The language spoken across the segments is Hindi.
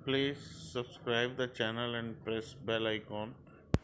Please subscribe the channel and press bell icon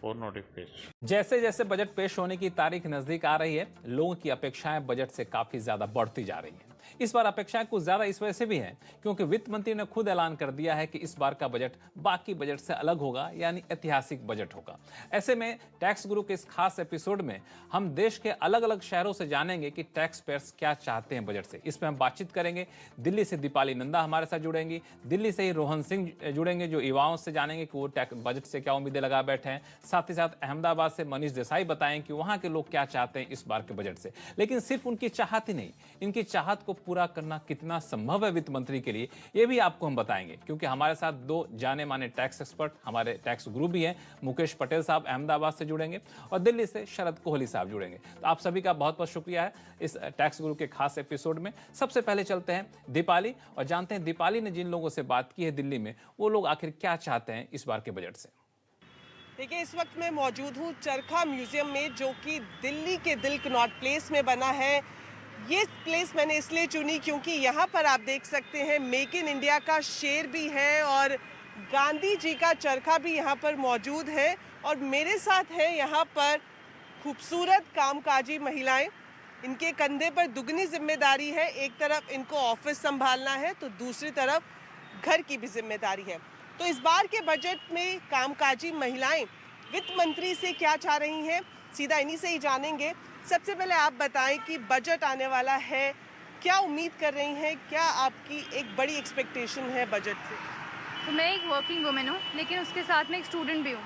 for notification. जैसे जैसे बजट पेश होने की तारीख नजदीक आ रही है, लोगों की अपेक्षाएं बजट से काफी ज्यादा बढ़ती जा रही हैं। इस बार अपेक्षाएं कुछ ज्यादा इस वजह से भी हैं क्योंकि वित्त मंत्री ने खुद ऐलान कर दिया है कि इस बार का बजट बाकी बजट से अलग होगा, यानी ऐतिहासिक बजट होगा। ऐसे में टैक्स गुरु के इस खास एपिसोड में हम देश के अलग अलग शहरों से जानेंगे कि टैक्स पेयर्स क्या चाहते हैं बजट से। इसमें हम बातचीत करेंगे। दिल्ली से दीपाली नंदा हमारे साथ जुड़ेंगी, दिल्ली से ही रोहन सिंह जुड़ेंगे जो युवाओं से जानेंगे कि वो बजट से क्या उम्मीदें लगा बैठे हैं। साथ ही साथ अहमदाबाद से मनीष देसाई बताएं कि वहां के लोग क्या चाहते हैं इस बार के बजट से। लेकिन सिर्फ उनकी चाहत ही नहीं, इनकी चाहत को पूरा करना कितना संभव है वित्त मंत्री के लिए, ये भी आपको हम बताएंगे। क्योंकि हमारे साथ दो जाने माने टैक्स एक्सपर्ट, हमारे टैक्स गुरु भी हैं। मुकेश पटेल साहब अहमदाबाद से जुड़ेंगे और दिल्ली से शरद कोहली साहब जुड़ेंगे। तो आप सभी का बहुत बहुत शुक्रिया है इस टैक्स गुरु के खास एपिसोड में। सबसे पहले चलते हैं दीपाली और जानते हैं दीपाली ने जिन लोगों से बात की है दिल्ली में, वो लोग आखिर क्या चाहते हैं इस बार के बजट से। देखिए, इस वक्त मैं मौजूद हूँ चरखा म्यूजियम में, जो कि दिल्ली के दिल कनॉट प्लेस में बना है। ये प्लेस मैंने इसलिए चुनी क्योंकि यहाँ पर आप देख सकते हैं मेक इन इंडिया का शेर भी है और गांधी जी का चरखा भी यहाँ पर मौजूद है। और मेरे साथ है यहाँ पर खूबसूरत कामकाजी महिलाएं। इनके कंधे पर दुगनी जिम्मेदारी है, एक तरफ इनको ऑफिस संभालना है तो दूसरी तरफ घर की भी जिम्मेदारी है। तो इस बार के बजट में कामकाजी महिलाएं वित्त मंत्री से क्या चाह रही हैं, सीधा इन्हीं से ही जानेंगे। सबसे पहले आप बताएं कि बजट आने वाला है, क्या उम्मीद कर रही हैं, क्या आपकी एक बड़ी एक्सपेक्टेशन है बजट से? तो मैं एक वर्किंग वुमेन हूँ, लेकिन उसके साथ में एक स्टूडेंट भी हूँ।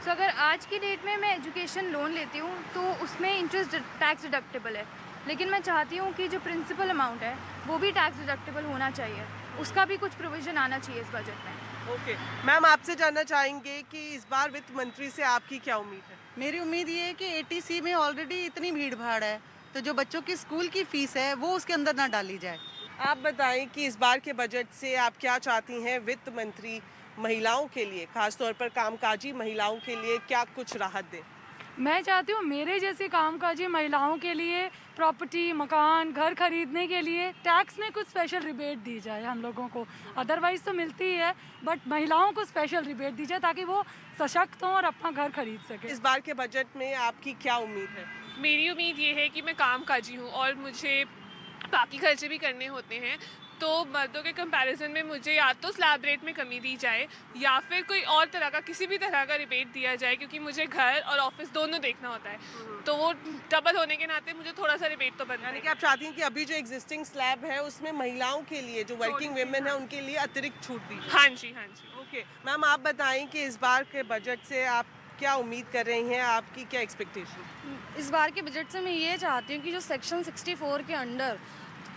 सो अगर आज की डेट में मैं एजुकेशन लोन लेती हूँ तो उसमें इंटरेस्ट टैक्स डिडक्टेबल है, लेकिन मैं चाहती हूँ कि जो प्रिंसिपल अमाउंट है वो भी टैक्स डिडक्टेबल होना चाहिए, उसका भी कुछ प्रोविज़न आना चाहिए इस बजट में। ओके मैम, आपसे जानना चाहेंगे कि इस बार वित्त मंत्री से आपकी क्या उम्मीद है? मेरी उम्मीद ये है कि एटीसी में ऑलरेडी इतनी भीड़ भाड़ है, तो जो बच्चों की स्कूल की फीस है वो उसके अंदर ना डाली जाए। आप बताएं कि इस बार के बजट से आप क्या चाहती हैं वित्त मंत्री महिलाओं के लिए, खासतौर पर कामकाजी महिलाओं के लिए क्या कुछ राहत दें? मैं चाहती हूँ मेरे जैसी कामकाजी महिलाओं के लिए प्रॉपर्टी, मकान, घर खरीदने के लिए टैक्स में कुछ स्पेशल रिबेट दी जाए हम लोगों को। अदरवाइज़ तो मिलती ही है, बट महिलाओं को स्पेशल रिबेट दी जाए ताकि वो सशक्त हों और अपना घर खरीद सके। इस बार के बजट में आपकी क्या उम्मीद है? मेरी उम्मीद ये है कि मैं कामकाजी हूँ और मुझे बाकी खर्चे भी करने होते हैं, तो मर्दों के कंपैरिजन में मुझे या तो स्लैब रेट में कमी दी जाए या फिर कोई और तरह का, किसी भी तरह का रिबेट दिया जाए, क्योंकि मुझे घर और ऑफिस दोनों देखना होता है। तो वो डबल होने के नाते मुझे थोड़ा सा रिबेट तो बनता है। यानी कि आप चाहती हैं कि अभी जो एग्जिस्टिंग स्लैब है उसमें महिलाओं के लिए, जो वर्किंग वुमेन है, उनके लिए अतिरिक्त छूट दी जाए। हाँ जी, हाँ जी। ओके मैम, आप बताएं कि इस बार के बजट से आप क्या उम्मीद कर रही हैं, आपकी क्या एक्सपेक्टेशन? इस बार के बजट से मैं ये चाहती हूँ कि जो सेक्शन 64 के अंडर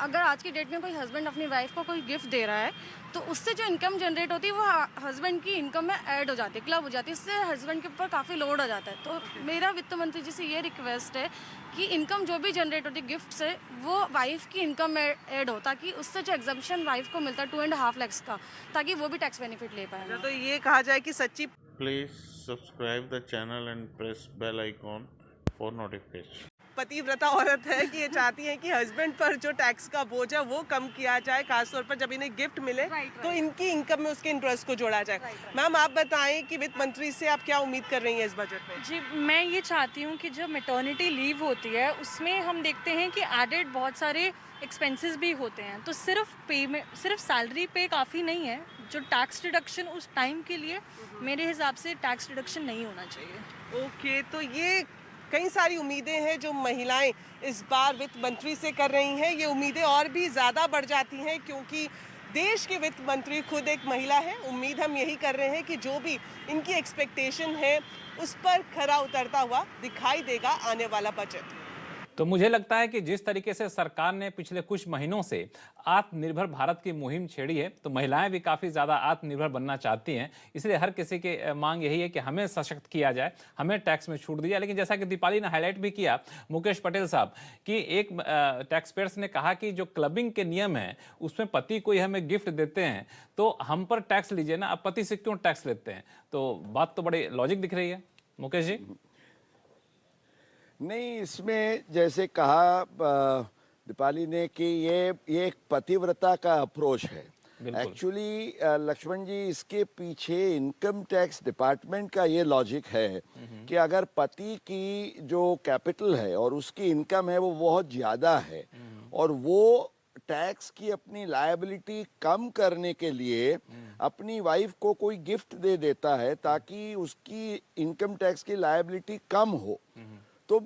अगर आज की डेट में कोई हस्बैंड अपनी वाइफ को कोई गिफ्ट दे रहा है तो उससे जो इनकम जनरेट होती है वो हस्बैंड की इनकम में ऐड हो जाती है, क्लब हो जाती है, इससे हस्बैंड के ऊपर काफ़ी लोड आ जाता है। तो मेरा वित्त मंत्री जी से ये रिक्वेस्ट है कि इनकम जो भी जनरेट होती है गिफ्ट से वो वाइफ की इनकम में ऐड हो, ताकि उससे जो एग्जम्पशन वाइफ को मिलता है 2.5 लाख का, ताकि वो भी टैक्स बेनिफिट ले पाए। तो ये कहा जाए कि सच्ची। Please subscribe the channel and press bell icon for notification. पतिव्रता औरत है कि ये चाहती है कि हस्बैंड पर जो टैक्स का बोझ है वो कम किया जाए, खासतौर पर जब इन्हें गिफ्ट मिले तो इनकी इनकम में उसके इंटरेस्ट को जोड़ा जाए। मैम, आप बताएं कि वित्त मंत्री से आप क्या उम्मीद कर रही हैं इस बजट में? जी, मैं ये चाहती हूँ कि जो मैटरनिटी लीव होती है उसमें हम देखते हैं कि एडेड बहुत सारे एक्सपेंसेस भी होते हैं, तो सिर्फ पे में सिर्फ सैलरी पे काफ़ी नहीं है। जो टैक्स डिडक्शन उस टाइम के लिए मेरे हिसाब से टैक्स डिडक्शन नहीं होना चाहिए। ओके, तो ये कई सारी उम्मीदें हैं जो महिलाएं इस बार वित्त मंत्री से कर रही हैं। ये उम्मीदें और भी ज़्यादा बढ़ जाती हैं क्योंकि देश के वित्त मंत्री खुद एक महिला है। उम्मीद हम यही कर रहे हैं कि जो भी इनकी एक्सपेक्टेशन है उस पर खरा उतरता हुआ दिखाई देगा आने वाला बजट। तो मुझे लगता है कि जिस तरीके से सरकार ने पिछले कुछ महीनों से आत्मनिर्भर भारत की मुहिम छेड़ी है, तो महिलाएं भी काफ़ी ज़्यादा आत्मनिर्भर बनना चाहती हैं। इसलिए हर किसी की मांग यही है कि हमें सशक्त किया जाए, हमें टैक्स में छूट दी जाए। लेकिन जैसा कि दीपाली ने हाईलाइट भी किया, मुकेश पटेल साहब, कि एक टैक्स पेयर्स ने कहा कि जो क्लबिंग के नियम हैं उसमें पति कोई हमें गिफ्ट देते हैं तो हम पर टैक्स लीजिए ना, अब पति से क्यों टैक्स लेते हैं? तो बात तो बड़ी लॉजिक दिख रही है। मुकेश जी? नहीं, इसमें जैसे कहा दीपाली ने कि ये एक पतिव्रता का अप्रोच है। बिल्कुल। एक्चुअली लक्ष्मण जी, इसके पीछे इनकम टैक्स डिपार्टमेंट का ये लॉजिक है कि अगर पति की जो कैपिटल है और उसकी इनकम है वो बहुत ज़्यादा है और वो टैक्स की अपनी लायबिलिटी कम करने के लिए अपनी वाइफ को कोई गिफ्ट दे देता है ताकि उसकी इनकम टैक्स की लायबिलिटी कम हो, तो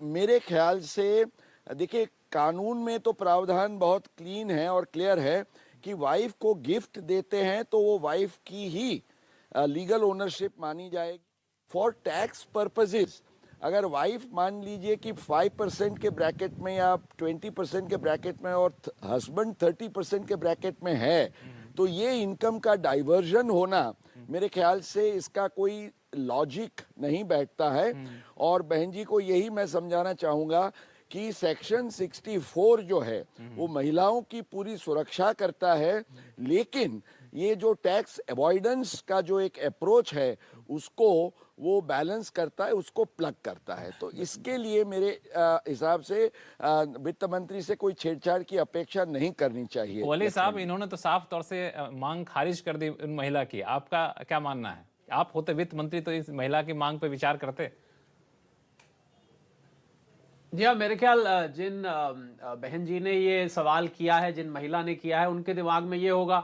मेरे ख्याल से देखिए कानून में तो प्रावधान बहुत क्लीन है और क्लियर है कि वाइफ को गिफ्ट देते हैं तो वो वाइफ की ही लीगल ओनरशिप मानी जाएगी। फॉर टैक्स पर्पसेस अगर वाइफ मान लीजिए कि 5% के ब्रैकेट में या 20% के ब्रैकेट में और हस्बैंड 30% के ब्रैकेट में है, तो ये इनकम का डाइवर्जन होना मेरे ख्याल से इसका कोई लॉजिक नहीं बैठता है। और बहन जी को यही मैं समझाना चाहूँगा कि सेक्शन 64 जो है वो महिलाओं की पूरी सुरक्षा करता है, लेकिन ये जो टैक्स अवॉइडेंस का जो एक अप्रोच है उसको वो बैलेंस करता है, उसको प्लग करता है। तो इसके लिए मेरे हिसाब से वित्त मंत्री से कोई छेड़छाड़ की अपेक्षा नहीं करनी चाहिए। कोहली साहब, इन्होंने तो साफ तौर से मांग खारिज कर दी उन महिला की, आपका क्या मानना है? आप होते वित्त मंत्री तो इस महिला की मांग पे विचार करते? जी हाँ, मेरे ख्याल जिन बहन जी ने ये सवाल किया है, जिन महिला ने किया है, उनके दिमाग में ये होगा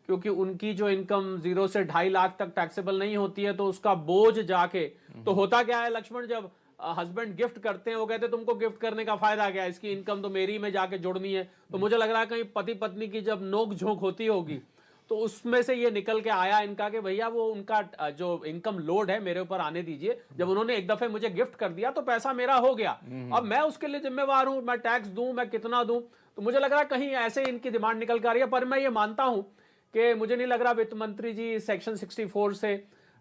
क्योंकि उनकी जो इनकम 0 से 2.5 लाख तक टैक्सेबल नहीं होती है, तो उसका बोझ जाके तो होता क्या है लक्ष्मण, जब हस्बैंड गिफ्ट करते हैं वो कहते हैं तुमको गिफ्ट करने का फायदा क्या है, इसकी इनकम तो मेरी में जाके जोड़नी है। तो मुझे लग रहा है कहीं पति पत्नी की जब नोक झोंक होती होगी तो उसमें से ये निकल के आया इनका कि भैया वो उनका जो इनकम लोड है मेरे ऊपर आने दीजिए। जब उन्होंने एक दफे मुझे गिफ्ट कर दिया तो पैसा मेरा हो गया, अब मैं उसके लिए जिम्मेवार हूं, मैं टैक्स दूं, मैं कितना दूं। तो मुझे लग रहा है कहीं ऐसे इनकी डिमांड निकल कर आ रही है। पर मैं ये मानता हूं कि मुझे नहीं लग रहा वित्त मंत्री जी सेक्शन 64 से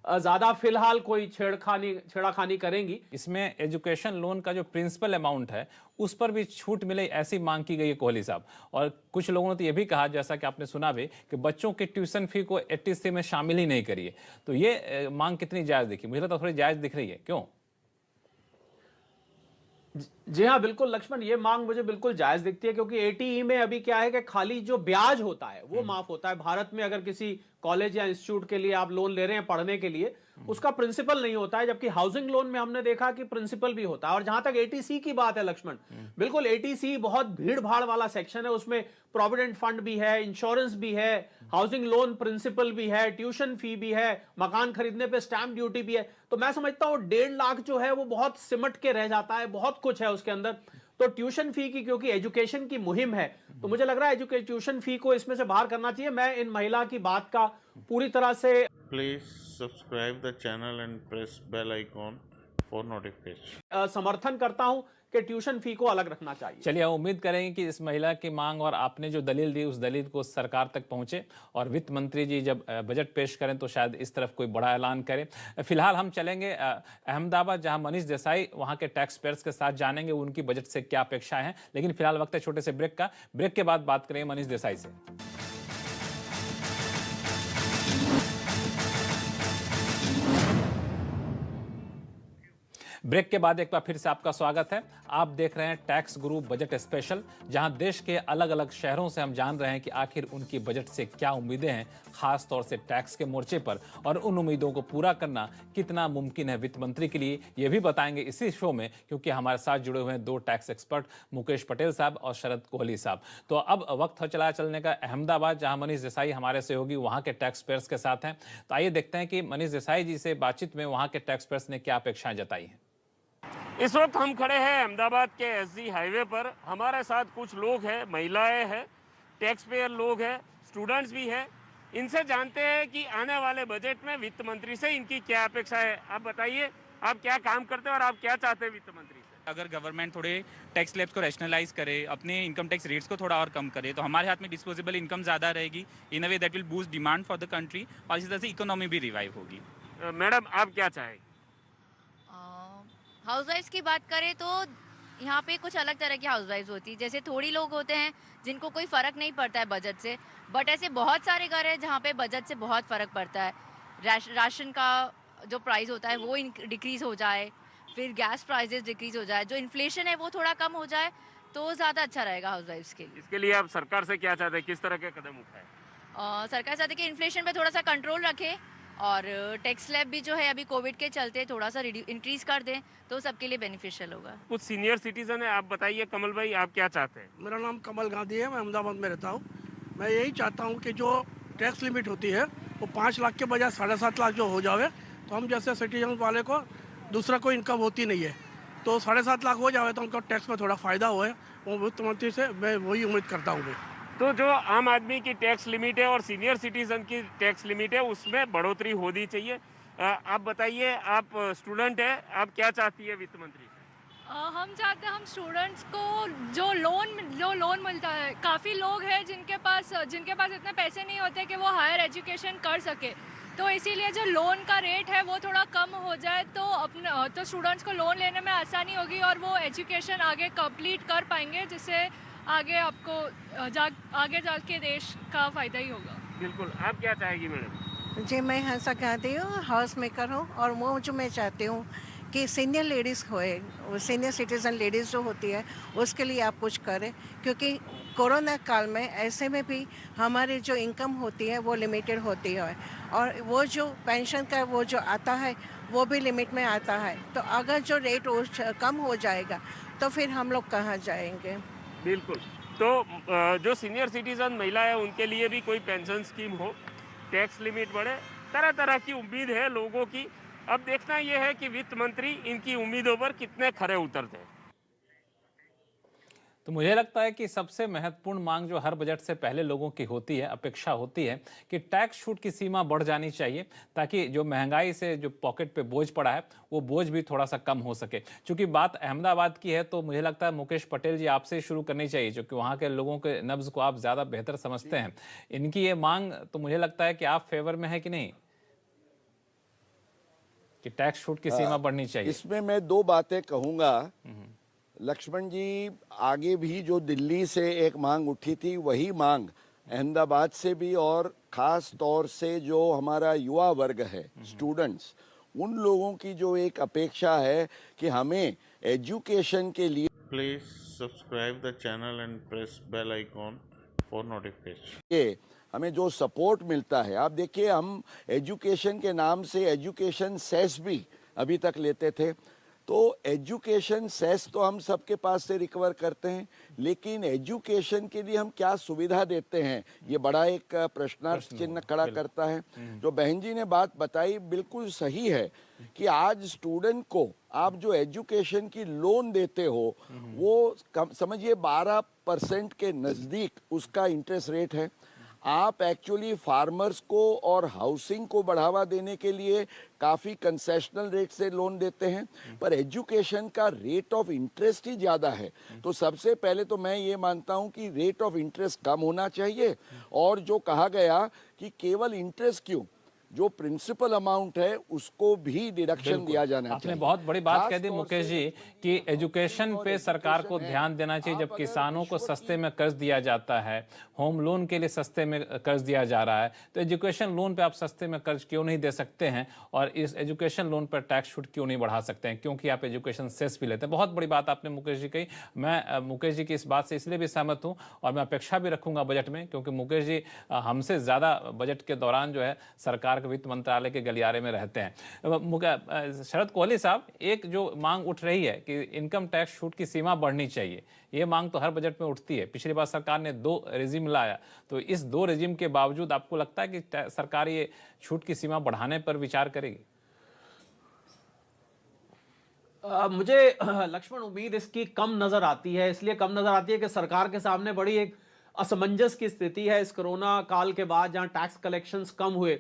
ज्यादा फिलहाल कोई छेड़ाखानी करेंगी। इसमें एजुकेशन लोन का जो प्रिंसिपल अमाउंट है उस पर भी छूट मिले, ऐसी मांग की गई है कोहली साहब। और कुछ लोगों ने तो ये भी कहा, जैसा कि आपने सुना भी, कि बच्चों की ट्यूशन फी को 80C में शामिल ही नहीं करिए। तो ये मांग कितनी जायज दिखी? मुझे तो थोड़ी जायज दिख रही है, क्यों? जी हाँ, बिल्कुल लक्ष्मण, ये मांग मुझे बिल्कुल जायज दिखती है क्योंकि एटीई में अभी क्या है कि खाली जो ब्याज होता है वो माफ होता है। भारत में अगर किसी कॉलेज या इंस्टीट्यूट के लिए आप लोन ले रहे हैं पढ़ने के लिए, उसका प्रिंसिपल नहीं होता है, जबकि हाउसिंग लोन में हमने देखा कि प्रिंसिपल भी होता है। और जहां तक एटीसी की बात है लक्ष्मण, बिल्कुल एटीसी बहुत भीड़ भाड़ वाला सेक्शन है, उसमें प्रोविडेंट फंड भी है, इंश्योरेंस भी है, हाउसिंग लोन प्रिंसिपल भी है, ट्यूशन फी भी है, मकान खरीदने पे स्टैंप ड्यूटी भी है। तो मैं समझता हूं 1.5 लाख जो है वो बहुत सिमट के रह जाता है, बहुत कुछ है उसके अंदर। तो ट्यूशन फी की, क्योंकि एजुकेशन की मुहिम है, तो मुझे लग रहा है ट्यूशन फी को इसमें से बाहर करना चाहिए। मैं इन महिला की बात का पूरी तरह से Please subscribe the channel and press bell icon for notification. समर्थन करता हूं कि ट्यूशन फी को अलग रखना चाहिए। चलिए, हम उम्मीद करेंगे कि इस महिला की मांग और आपने जो दलील दी उस दलील को सरकार तक पहुंचे और वित्त मंत्री जी जब बजट पेश करें तो शायद इस तरफ कोई बड़ा ऐलान करें। फिलहाल हम चलेंगे अहमदाबाद, जहां मनीष देसाई वहां के टैक्स पेयर्स के साथ जानेंगे उनकी बजट से क्या अपेक्षाएं हैं। लेकिन फिलहाल वक्त है छोटे से ब्रेक का। ब्रेक के बाद बात करेंगे मनीष देसाई से। ब्रेक के बाद एक बार फिर से आपका स्वागत है। आप देख रहे हैं टैक्स गुरु बजट स्पेशल, जहां देश के अलग अलग शहरों से हम जान रहे हैं कि आखिर उनकी बजट से क्या उम्मीदें हैं, खास तौर से टैक्स के मोर्चे पर, और उन उम्मीदों को पूरा करना कितना मुमकिन है वित्त मंत्री के लिए, ये भी बताएंगे इसी शो में, क्योंकि हमारे साथ जुड़े हुए हैं 2 टैक्स एक्सपर्ट, मुकेश पटेल साहब और शरद कोहली साहब। तो अब वक्त हो चला चलने का अहमदाबाद, जहां मनीष देसाई हमारे सहयोगी वहां के टैक्स पेयर्स के साथ हैं। तो आइए देखते हैं कि मनीष देसाई जी से बातचीत में वहां के टैक्स पेयर्स ने क्या अपेक्षाएं जताई हैं। इस वक्त हम खड़े हैं अहमदाबाद के एसजी हाईवे पर। हमारे साथ कुछ लोग हैं, महिलाएं हैं, टैक्स पेयर लोग हैं, स्टूडेंट्स भी हैं। इनसे जानते हैं कि आने वाले बजट में वित्त मंत्री से इनकी क्या अपेक्षा है। आप बताइए, आप क्या काम करते हैं और आप क्या चाहते हैं वित्त मंत्री से? अगर गवर्नमेंट थोड़े टैक्स स्लैब्स को रैशनलाइज करे, अपने इनकम टैक्स रेट्स को थोड़ा और कम करे, तो हमारे हाथ में डिस्पोजेबल इनकम ज़्यादा रहेगी। In a way that will boost demand for the country, और इसी तरह से इकोनॉमी भी रिवाइव होगी। मैडम, आप क्या चाहेंगे? हाउसवाइफ्स की बात करें तो यहाँ पे कुछ अलग तरह की हाउसवाइफ्स होती है। जैसे थोड़ी लोग होते हैं जिनको कोई फ़र्क नहीं पड़ता है बजट से, बट ऐसे बहुत सारे घर हैं जहाँ पे बजट से बहुत फ़र्क पड़ता है। राशन का जो प्राइस होता है वो डिक्रीज़ हो जाए, फिर गैस प्राइसेस डिक्रीज़ हो जाए, जो इन्फ्लेशन है वो थोड़ा कम हो जाए तो ज़्यादा अच्छा रहेगा हाउसवाइफ्स के लिए। इसके लिए आप सरकार से क्या चाहते हैं, किस तरह के कदम उठाए? सरकार चाहती है कि इन्फ्लेशन पे थोड़ा सा कंट्रोल रखे और टैक्स स्लैब भी जो है अभी कोविड के चलते थोड़ा सा इंक्रीज कर दें तो सबके लिए बेनिफिशियल होगा। कुछ सीनियर सिटीजन है, आप बताइए कमल भाई, आप क्या चाहते हैं? मेरा नाम कमल गांधी है, मैं अहमदाबाद में रहता हूँ। मैं यही चाहता हूँ कि जो टैक्स लिमिट होती है वो 5 लाख के बजाय 7.5 लाख जो हो जावे, तो हम जैसे सिटीजन वाले को दूसरा कोई इनकम होती नहीं है, तो 7.5 लाख हो जावे तो उनको टैक्स में थोड़ा फ़ायदा हुए। वो वित्त मंत्री से मैं वही उम्मीद करता हूँ। मैं तो जो आम आदमी की टैक्स लिमिट है और सीनियर सिटीजन की टैक्स लिमिट है उसमें बढ़ोतरी होनी चाहिए। आप बताइए, आप स्टूडेंट है, आप क्या चाहती है वित्त मंत्री से? हम चाहते हैं हम स्टूडेंट्स को जो लोन मिलता है, काफ़ी लोग हैं जिनके पास इतने पैसे नहीं होते कि वो हायर एजुकेशन कर सके, तो इसीलिए जो लोन का रेट है वो थोड़ा कम हो जाए तो स्टूडेंट्स को लोन लेने में आसानी होगी और वो एजुकेशन आगे कंप्लीट कर पाएंगे, जिससे आगे आगे जाके देश का फ़ायदा ही होगा। बिल्कुल। आप क्या चाहेगी मैडम? जी, मैं हंसा कहती हूँ, हाउस मेकर हूँ, और वो जो मैं चाहती हूँ कि सीनियर लेडीज़ होए, सीनियर सिटीज़न लेडीज़ जो होती है उसके लिए आप कुछ करें, क्योंकि कोरोना काल में ऐसे में भी हमारी जो इनकम होती है वो लिमिटेड होती है, और वो जो पेंशन का वो जो आता है वो भी लिमिट में आता है। तो अगर जो रेट कम हो जाएगा तो फिर हम लोग कहाँ जाएंगे। बिल्कुल। तो जो सीनियर सिटीजन महिला है उनके लिए भी कोई पेंशन स्कीम हो, टैक्स लिमिट बढ़े, तरह तरह की उम्मीद है लोगों की। अब देखना यह है कि वित्त मंत्री इनकी उम्मीदों पर कितने खरे उतरते हैं। तो मुझे लगता है कि सबसे महत्वपूर्ण मांग जो हर बजट से पहले लोगों की होती है, अपेक्षा होती है कि टैक्स छूट की सीमा बढ़ जानी चाहिए, ताकि जो महंगाई से जो पॉकेट पे बोझ पड़ा है वो बोझ भी थोड़ा सा कम हो सके। क्योंकि बात अहमदाबाद की है तो मुझे लगता है मुकेश पटेल जी आपसे शुरू करनी चाहिए, क्योंकि वहाँ के लोगों के नब्ज को आप ज़्यादा बेहतर समझते हैं। इनकी ये मांग तो मुझे लगता है कि आप फेवर में है कि नहीं, कि टैक्स छूट की सीमा बढ़नी चाहिए? इसमें मैं 2 बातें कहूँगा। लक्ष्मण जी, आगे भी जो दिल्ली से एक मांग उठी थी वही मांग अहमदाबाद से भी, और ख़ास तौर से जो हमारा युवा वर्ग है, स्टूडेंट्स, उन लोगों की जो एक अपेक्षा है कि हमें एजुकेशन के लिए please subscribe the channel and press bell icon for notification. ये हमें जो सपोर्ट मिलता है, आप देखिए हम एजुकेशन के नाम से एजुकेशन सेस भी अभी तक लेते थे, तो एजुकेशन सेस तो हम सबके पास से रिकवर करते हैं, लेकिन एजुकेशन के लिए हम क्या सुविधा देते हैं ये बड़ा एक प्रश्नार्थ चिन्ह खड़ा करता है। जो बहन जी ने बात बताई बिल्कुल सही है कि आज स्टूडेंट को आप जो एजुकेशन की लोन देते हो वो समझिए 12% के नज़दीक उसका इंटरेस्ट रेट है। आप एक्चुअली फार्मर्स को और हाउसिंग को बढ़ावा देने के लिए काफ़ी कंसेशनल रेट से लोन देते हैं, पर एजुकेशन का रेट ऑफ इंटरेस्ट ही ज़्यादा है। तो सबसे पहले तो मैं ये मानता हूँ कि रेट ऑफ इंटरेस्ट कम होना चाहिए, और जो कहा गया कि केवल इंटरेस्ट क्यों, जो प्रिंसिपल अमाउंट है उसको भी डिडक्शन दिया जाना चाहिए। आपने बहुत बड़ी बात कह दी मुकेश जी कि एजुकेशन पे सरकार को ध्यान देना चाहिए। जब किसानों को सस्ते में कर्ज दिया जाता है, होम लोन के लिए सस्ते में कर्ज दिया जा रहा है, तो एजुकेशन लोन पे आप सस्ते में कर्ज क्यों नहीं दे सकते हैं, और इस एजुकेशन लोन पर टैक्स छूट क्यों नहीं बढ़ा सकते हैं, क्योंकि आप एजुकेशन सेस भी लेते हैं। बहुत बड़ी बात आपने मुकेश जी कही। मैं मुकेश जी की इस बात से इसलिए भी सहमत हूँ, और मैं अपेक्षा भी रखूंगा बजट में, क्योंकि मुकेश जी हमसे ज़्यादा बजट के दौरान जो है सरकार वित्त मंत्रालय के गलियारे में रहते हैं। शरद कोहली साहब, एक जो मांग उठ रही है कि इनकम टैक्स छूट की सीमा बढ़नी चाहिए, ये मांग तो हर बजट में उठती है। पिछली बार सरकार ने 2 रेजिम लाया, तो इस 2 रेजिम के बावजूद आपको लगता है कि सरकार ये छूट की सीमा बढ़ाने पर विचार करेगी? मुझे लक्ष्मण उम्मीद इसकी कम नजर आती है। इसलिए कम नजर आती है कि सरकार के सामने बड़ी एक असमंजस की स्थिति है इस कोरोना काल के बाद, जहां टैक्स कलेक्शंस कम हुए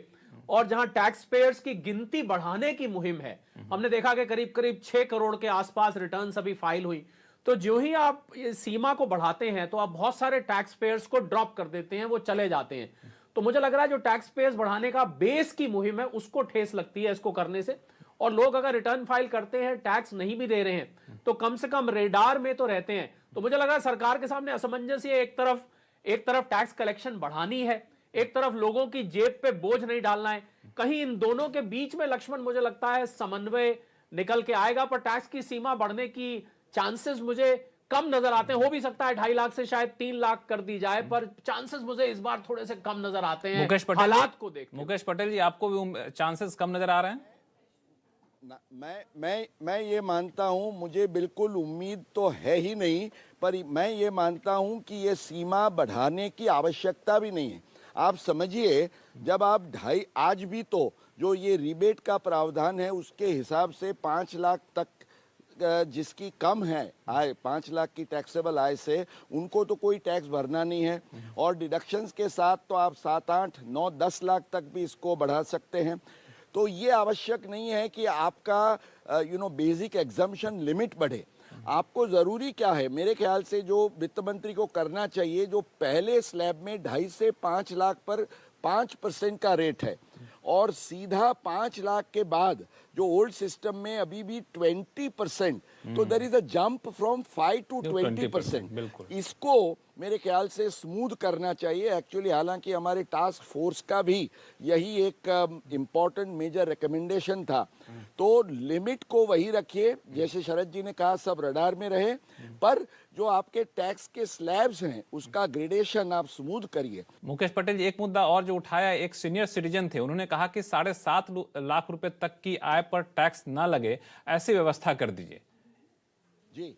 और जहां टैक्स पेयर्स की गिनती बढ़ाने की मुहिम है। हमने देखा कि करीब करीब 6 करोड़ के आसपास रिटर्न्स अभी फाइल हुई। तो जो ही आप इस सीमा को बढ़ाते हैं तो आप बहुत सारे टैक्स पेयर्स को ड्रॉप कर देते हैं, वो चले जाते हैं। तो मुझे लग रहा है जो टैक्स पेयर्स बढ़ाने का बेस की मुहिम है उसको ठेस लगती है इसको करने से। और लोग अगर रिटर्न फाइल करते हैं, टैक्स नहीं भी दे रहे हैं, तो कम से कम रेडार में तो रहते हैं। तो मुझे लग रहा है सरकार के सामने असमंजस ये, एक तरफ टैक्स कलेक्शन बढ़ानी है, एक तरफ लोगों की जेब पे बोझ नहीं डालना है। कहीं इन दोनों के बीच में लक्ष्मण मुझे लगता है समन्वय निकल के आएगा, पर टैक्स की सीमा बढ़ने की चांसेस मुझे कम नजर आते हैं। हो भी सकता है 2.5 लाख से शायद 3 लाख कर दी जाए, पर चांसेस मुझे इस बार थोड़े से कम नजर आते हैं मुकेश पटेल हालात को देख। मुकेश पटेल जी, आपको भी चांसेस कम नजर आ रहे हैं? मैं ये मानता हूँ, मुझे बिल्कुल उम्मीद तो है ही नहीं, पर मैं ये मानता हूँ कि ये सीमा बढ़ाने की आवश्यकता भी नहीं है। आप समझिए, जब आप आज भी तो जो ये रिबेट का प्रावधान है उसके हिसाब से 5 लाख तक जिसकी कम है आय, 5 लाख की टैक्सेबल आय से, उनको तो कोई टैक्स भरना नहीं है, और डिडक्शंस के साथ तो आप 7, 8, 9, 10 लाख तक भी इसको बढ़ा सकते हैं। तो ये आवश्यक नहीं है कि आपका बेसिक एग्जम्पशन लिमिट बढ़े। आपको ज़रूरी क्या है, मेरे ख्याल से जो वित्त मंत्री को करना चाहिए, जो पहले स्लैब में 2.5 से 5 लाख पर 5% का रेट है, और सीधा 5 लाख के बाद जो ओल्ड सिस्टम में अभी भी 20%, तो there is a jump from 5 to 20%। इसको मेरे ख्याल से स्मूथ करना चाहिए एक्चुअली। हालांकि हमारे टास्क फोर्स का भी यही एक इम्पॉर्टेंट मेजर रिकमेंडेशन था। तो लिमिट को वही रखिए, जैसे शरद जी ने कहा, सब रडार में रहे, पर जो आपके टैक्स के स्लैब्स हैं उसका ग्रेडेशन आप स्मूथ करिए। मुकेश पटेल जी, एक मुद्दा और जो उठाया, एक सीनियर सिटीजन थे, उन्होंने कहा कि 7.5 लाख रुपए तक की आय पर टैक्स ना लगे, ऐसी व्यवस्था कर दीजिए। जी,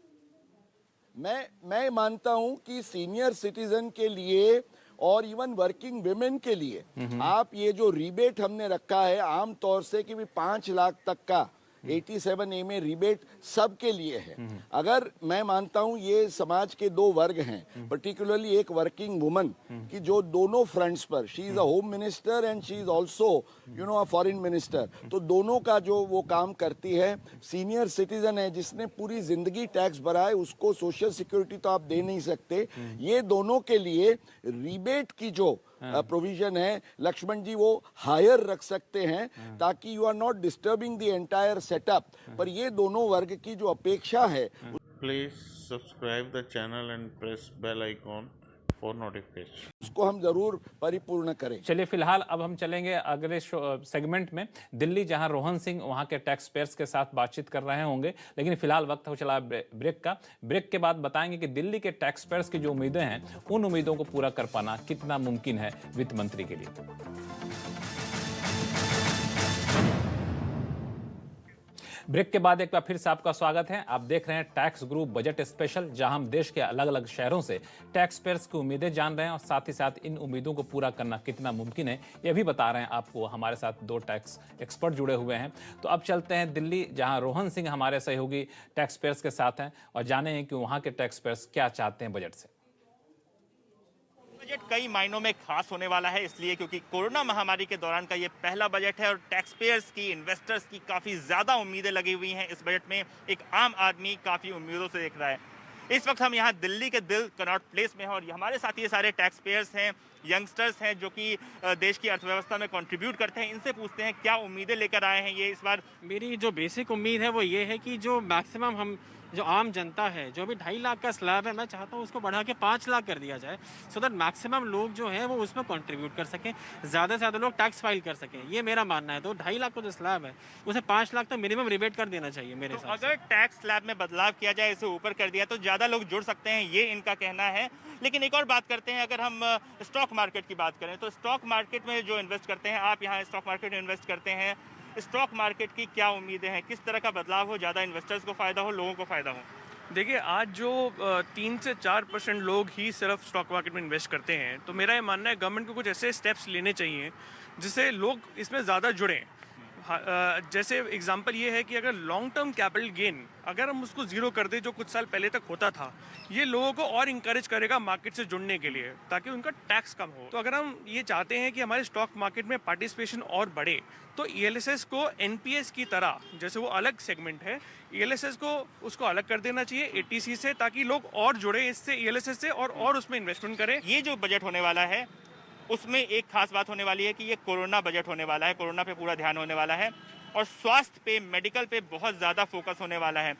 मैं मानता हूं कि सीनियर सिटीजन के लिए और इवन वर्किंग विमेन के लिए आप ये जो रिबेट हमने रखा है आम तौर से कि 5 लाख तक का 87A में रिबेट सबके लिए है। अगर मैं मानता हूं ये समाज के 2 वर्ग हैं, पर्टिकुलरली एक वर्किंग वुमन की जो दोनों फ्रंट्स पर, she is a home minister and she is also a foreign minister, तो दोनों का जो वो काम करती है। सीनियर सिटीजन है जिसने पूरी जिंदगी टैक्स भरा है, उसको सोशल सिक्योरिटी तो आप दे नहीं सकते। ये दोनों के लिए रिबेट की जो प्रोविजन है, लक्ष्मण जी, वो हायर रख सकते हैं ताकि you are not disturbing the entire setup. पर ये दोनों वर्ग की जो अपेक्षा है। Please subscribe the channel and press bell icon for notification. उसको हम जरूर परिपूर्ण करें। चलिए, फिलहाल अब हम चलेंगे अगले सेगमेंट में दिल्ली, जहां रोहन सिंह वहां के टैक्स पेयर्स के साथ बातचीत कर रहे होंगे। लेकिन फिलहाल वक्त हो चला ब्रेक का। ब्रेक के बाद बताएंगे कि दिल्ली के टैक्स पेयर्स की जो उम्मीदें हैं, उन उम्मीदों को पूरा कर पाना कितना मुमकिन है वित्त मंत्री के लिए। ब्रेक के बाद एक बार फिर से आपका स्वागत है। आप देख रहे हैं टैक्स गुरु बजट स्पेशल, जहां हम देश के अलग अलग शहरों से टैक्स पेयर्स की उम्मीदें जान रहे हैं और साथ ही साथ इन उम्मीदों को पूरा करना कितना मुमकिन है ये भी बता रहे हैं आपको। हमारे साथ 2 टैक्स एक्सपर्ट जुड़े हुए हैं। तो अब चलते हैं दिल्ली, जहां रोहन सिंह हमारे सहयोगी टैक्स पेयर्स के साथ हैं, और जाने कि वहां के टैक्स पेयर्स क्या चाहते हैं बजट से। बजट कई मायनों में खास होने वाला है, इसलिए क्योंकि कोरोना महामारी के दौरान का ये पहला बजट है और टैक्स पेयर्स की, इन्वेस्टर्स की काफ़ी ज़्यादा उम्मीदें लगी हुई हैं इस बजट में। एक आम आदमी काफ़ी उम्मीदों से देख रहा है। इस वक्त हम यहाँ दिल्ली के दिल कनॉट प्लेस में हैं, और हमारे साथ ये सारे टैक्स पेयर्स हैं, यंगस्टर्स हैं जो कि देश की अर्थव्यवस्था में कंट्रीब्यूट करते हैं। इनसे पूछते हैं क्या उम्मीदें लेकर आए हैं ये इस बार। मेरी जो बेसिक उम्मीद है वो ये है कि जो मैक्सिमम हम जो आम जनता है, जो अभी 2.5 लाख का स्लैब है, मैं चाहता हूँ उसको बढ़ा के 5 लाख कर दिया जाए, सो दैट मैक्सिमम लोग जो हैं वो उसमें कंट्रीब्यूट कर सकें, ज़्यादा से ज़्यादा लोग टैक्स फाइल कर सकें। ये मेरा मानना है। तो 2.5 लाख का जो स्लैब है उसे 5 लाख तक मिनिमम रिबेट कर देना चाहिए मेरे हिसाब से। अगर टैक्स स्लैब में बदलाव किया जाए, इसे ऊपर कर दिया, तो ज़्यादा लोग जुड़ सकते हैं, ये इनका कहना है। लेकिन एक और बात करते हैं, अगर हम स्टॉक मार्केट की बात करें तो स्टॉक मार्केट में जो इन्वेस्ट करते हैं, आप यहाँ स्टॉक मार्केट में इन्वेस्ट करते हैं, स्टॉक मार्केट की क्या उम्मीदें हैं? किस तरह का बदलाव हो, ज़्यादा इन्वेस्टर्स को फ़ायदा हो, लोगों को फ़ायदा हो? देखिए, आज जो 3 से 4% लोग ही सिर्फ स्टॉक मार्केट में इन्वेस्ट करते हैं, तो मेरा ये मानना है गवर्नमेंट को कुछ ऐसे स्टेप्स लेने चाहिए जिससे लोग इसमें ज़्यादा जुड़ें। जैसे एग्जांपल ये है कि अगर लॉन्ग टर्म कैपिटल गेन अगर हम उसको ज़ीरो कर दें, जो कुछ साल पहले तक होता था, ये लोगों को और इंकरेज करेगा मार्केट से जुड़ने के लिए, ताकि उनका टैक्स कम हो। तो अगर हम ये चाहते हैं कि हमारे स्टॉक मार्केट में पार्टिसिपेशन और बढ़े, तो ELSS को NPS की तरह, जैसे वो अलग सेगमेंट है, ELSS को उसको अलग कर देना चाहिए ATC से, ताकि लोग और जुड़े इससे, ELSS से, और उसमें इन्वेस्टमेंट करें। ये जो बजट होने वाला है उसमें एक खास बात होने वाली है कि ये कोरोना बजट होने वाला है, कोरोना पे पूरा ध्यान होने वाला है, और स्वास्थ्य पे, मेडिकल पे बहुत ज़्यादा फोकस होने वाला है।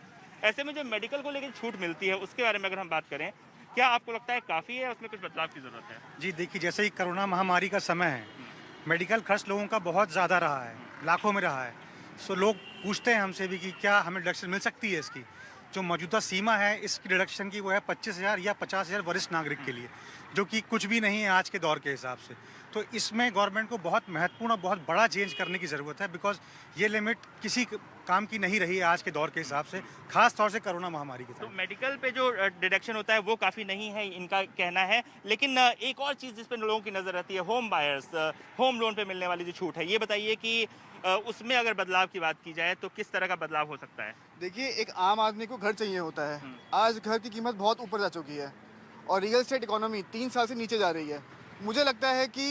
ऐसे में जो मेडिकल को लेकर छूट मिलती है उसके बारे में अगर हम बात करें, क्या आपको लगता है काफ़ी है, उसमें कुछ बदलाव की ज़रूरत है? जी देखिए, जैसे ही कोरोना महामारी का समय है, मेडिकल खर्च लोगों का बहुत ज़्यादा रहा है, लाखों में रहा है। सो लोग पूछते हैं हमसे भी कि क्या हमें डिडक्शन मिल सकती है इसकी। जो मौजूदा सीमा है इसकी डिडक्शन की वो है 25,000 या 50,000 वरिष्ठ नागरिक के लिए, जो कि कुछ भी नहीं है आज के दौर के हिसाब से। तो इसमें गवर्नमेंट को बहुत महत्वपूर्ण और बहुत बड़ा चेंज करने की ज़रूरत है, बिकॉज ये लिमिट किसी काम की नहीं रही है आज के दौर के हिसाब से, खास तौर से कोरोना महामारी के तो मेडिकल पे जो डिडक्शन होता है वो काफ़ी नहीं है, इनका कहना है। लेकिन एक और चीज़ जिस पर लोगों की नज़र रहती है, होम बायर्स, होम लोन पे मिलने वाली जो छूट है, ये बताइए कि उसमें अगर बदलाव की बात की जाए तो किस तरह का बदलाव हो सकता है? देखिए, एक आम आदमी को घर चाहिए होता है। आज घर की कीमत बहुत ऊपर जा चुकी है और रियल एस्टेट इकोनॉमी 3 साल से नीचे जा रही है। मुझे लगता है कि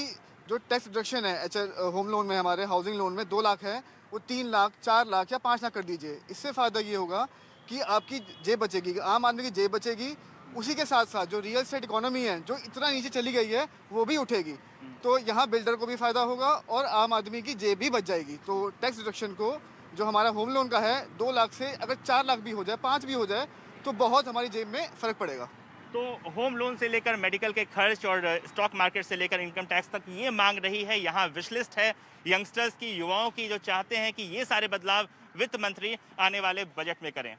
जो टैक्स डिडक्शन है होम लोन में, हमारे हाउसिंग लोन में 2 लाख है, वो 3 लाख, 4 लाख या 5 लाख कर दीजिए। इससे फ़ायदा ये होगा कि आपकी जेब बचेगी, आम आदमी की जेब बचेगी। उसी के साथ साथ जो रियल एस्टेट इकोनॉमी है जो इतना नीचे चली गई है वो भी उठेगी। तो यहाँ बिल्डर को भी फ़ायदा होगा और आम आदमी की जेब भी बच जाएगी। तो टैक्स डिडक्शन को जो हमारा होम लोन का है 2 लाख से अगर 4 लाख भी हो जाए, 5 भी हो जाए, तो बहुत हमारी जेब में फ़र्क पड़ेगा। तो होम लोन से लेकर मेडिकल के खर्च और स्टॉक मार्केट से लेकर इनकम टैक्स तक ये मांग रही है। यहाँ विश लिस्ट है यंगस्टर्स की, युवाओं की, जो चाहते हैं कि ये सारे बदलाव वित्त मंत्री आने वाले बजट में करें।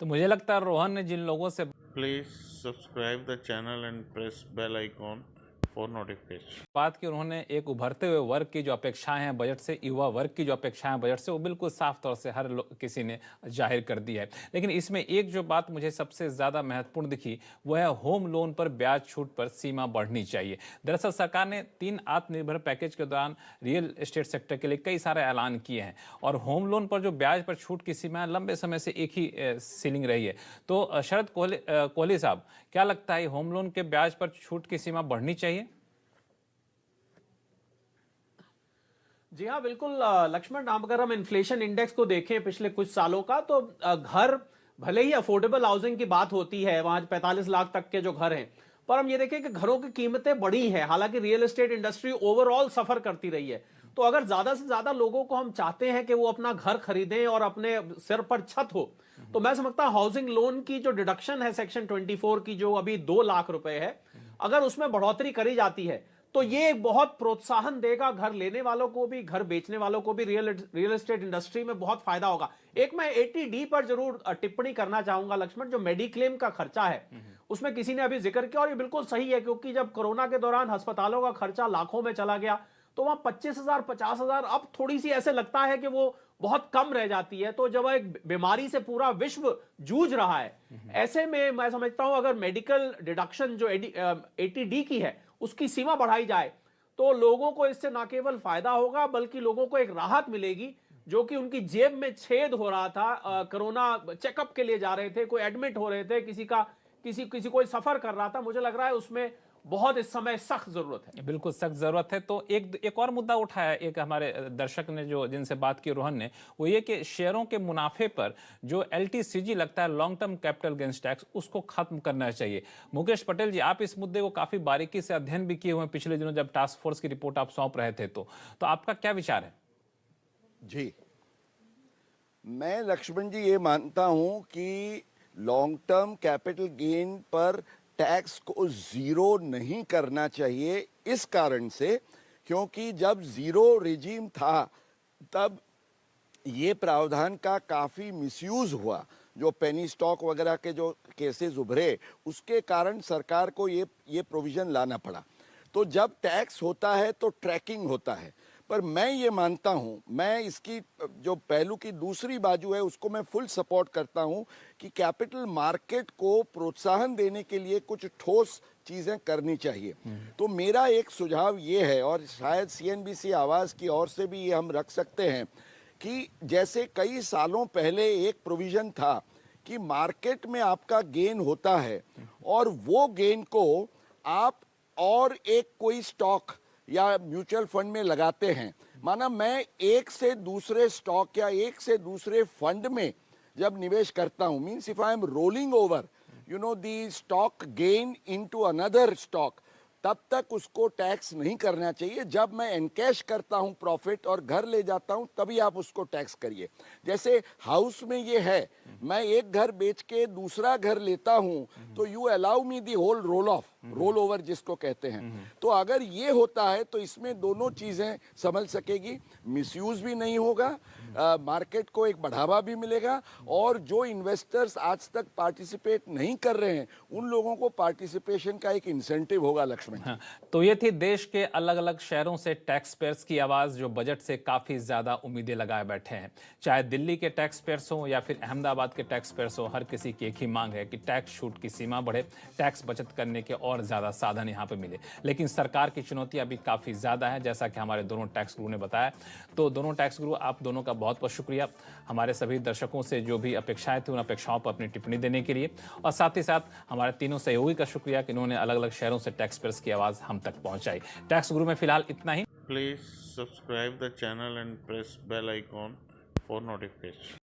तो मुझे लगता है रोहन ने जिन लोगों से Please subscribe the channel and press bell icon for notification. बात की, उन्होंने एक उभरते हुए वर्ग की जो अपेक्षाएं हैं बजट से, युवा वर्ग की जो अपेक्षाएं हैं बजट से, वो बिल्कुल साफ तौर से हर किसी ने जाहिर कर दी है। लेकिन इसमें एक जो बात मुझे सबसे ज़्यादा महत्वपूर्ण दिखी वो है होम लोन पर ब्याज छूट पर सीमा बढ़नी चाहिए। दरअसल सरकार ने 3 आत्मनिर्भर पैकेज के दौरान रियल एस्टेट सेक्टर के लिए कई सारे ऐलान किए हैं और होम लोन पर जो ब्याज पर छूट की सीमा लंबे समय से एक ही सीलिंग रही है। तो शरद कोहली साहब, क्या लगता है होम लोन के ब्याज पर छूट की सीमा बढ़नी चाहिए? जी हाँ, बिल्कुल लक्ष्मण। अगर हम इन्फ्लेशन इंडेक्स को देखें पिछले कुछ सालों का, तो घर भले ही अफोर्डेबल हाउसिंग की बात होती है, वहां 45 लाख तक के जो घर हैं, पर हम ये देखें कि घरों की कीमतें बढ़ी हैं। हालांकि रियल एस्टेट इंडस्ट्री ओवरऑल सफर करती रही है। तो अगर ज्यादा से ज्यादा लोगों को हम चाहते हैं कि वो अपना घर खरीदें और अपने सिर पर छत हो, तो मैं समझता हूं हाउसिंग लोन की जो डिडक्शन है सेक्शन 24 की, जो अभी 2 लाख रुपए है, अगर उसमें बढ़ोतरी करी जाती है तो ये एक बहुत प्रोत्साहन देगा घर लेने वालों को भी, घर बेचने वालों को भी। रियल एस्टेट इंडस्ट्री में बहुत फायदा होगा। एक मैं 80D पर जरूर टिप्पणी करना चाहूंगा लक्ष्मण। जो मेडिक्लेम का खर्चा है उसमें किसी ने अभी जिक्र किया और ये बिल्कुल सही है, क्योंकि जब कोरोना के दौरान अस्पतालों का खर्चा लाखों में चला गया तो वहां 25,000, 50,000 अब थोड़ी सी ऐसे लगता है कि वो बहुत कम रह जाती है। तो जब एक बीमारी से पूरा विश्व जूझ रहा है, ऐसे में मैं समझता हूं अगर मेडिकल डिडक्शन जो 80D की है उसकी सीमा बढ़ाई जाए तो लोगों को इससे ना केवल फायदा होगा बल्कि लोगों को एक राहत मिलेगी, जो कि उनकी जेब में छेद हो रहा था। कोरोना चेकअप के लिए जा रहे थे, कोई एडमिट हो रहे थे, किसी कोई सफर कर रहा था, मुझे लग रहा है उसमें बहुत इस समय सख्त जरूरत है। बिल्कुल सख्त जरूरत है। तो एक और मुद्दा उठाया एक हमारे दर्शक ने, जो जिनसे बात की रोहन ने, वो ये कि शेयरों के मुनाफे पर जो LTCG लगता है, long term capital gains tax, उसको खत्म करना चाहिए। मुकेश पटेल जी, आप इस मुद्दे को काफी बारीकी से अध्ययन भी किए हुए हैं पिछले दिनों जब टास्क फोर्स की रिपोर्ट आप सौंप रहे थे, तो आपका क्या विचार है? जी, मैं लक्ष्मण जी ये मानता हूं कि लॉन्ग टर्म कैपिटल गेन पर टैक्स को जीरो नहीं करना चाहिए, इस कारण से क्योंकि जब जीरो रिजीम था तब ये प्रावधान का काफ़ी मिसयूज हुआ। जो पेनी स्टॉक वगैरह के जो केसेस उभरे उसके कारण सरकार को ये प्रोविज़न लाना पड़ा। तो जब टैक्स होता है तो ट्रैकिंग होता है, पर मैं ये मानता हूँ, मैं इसकी जो पहलू की दूसरी बाजू है उसको मैं फुल सपोर्ट करता हूँ कि कैपिटल मार्केट को प्रोत्साहन देने के लिए कुछ ठोस चीज़ें करनी चाहिए। तो मेरा एक सुझाव ये है, और शायद CNBC आवाज़ की ओर से भी ये हम रख सकते हैं, कि जैसे कई सालों पहले एक प्रोविज़न था कि मार्केट में आपका गेन होता है और वो गेन को आप और एक कोई स्टॉक या म्यूचुअल फंड में लगाते हैं। माना मैं एक से दूसरे स्टॉक या एक से दूसरे फंड में जब निवेश करता हूं, means if I am rolling over the stock gain into another stock, तब तक उसको टैक्स नहीं करना चाहिए। जब मैं एनकैश करता हूं प्रॉफिट और घर ले जाता हूं तभी आप उसको टैक्स करिए। जैसे हाउस में ये है, मैं एक घर बेच के दूसरा घर लेता हूं तो you allow me the whole role of, roll over जिसको कहते हैं। तो अगर ये होता है तो इसमें दोनों चीजें संभल सकेगी, मिसयूज भी नहीं होगा, मार्केट को एक बढ़ावा भी मिलेगा, और जो इन्वेस्टर्स आज तक पार्टिसिपेट नहीं कर रहे हैं उन लोगों को पार्टिसिपेशन का एक इंसेंटिव होगा। लक्ष्मण, हाँ, तो ये थी देश के अलग अलग शहरों से टैक्स पेयर्स की आवाज जो बजट से काफी ज्यादा उम्मीदें लगाए बैठे हैं। चाहे दिल्ली के टैक्स पेयर्स हो या फिर अहमदाबाद के टैक्स पेयर्स हो, हर किसी की एक ही मांग है कि टैक्स छूट की सीमा बढ़े, टैक्स बचत करने के और ज्यादा साधन यहाँ पे मिले। लेकिन सरकार की चुनौती अभी काफी ज्यादा है, जैसा कि हमारे दोनों टैक्स गुरु ने बताया। तो दोनों टैक्स गुरु, आप दोनों का बहुत बहुत शुक्रिया हमारे सभी दर्शकों से जो भी अपेक्षाएं थी उन अपेक्षाओं पर अपनी टिप्पणी देने के लिए, और साथ ही साथ हमारे तीनों सहयोगी का शुक्रिया कि इन्होंने अलग अलग शहरों से टैक्स पेयर्स की आवाज हम तक पहुंचाई। टैक्स गुरु में फिलहाल इतना ही। Please subscribe the channel and press bell icon for notification.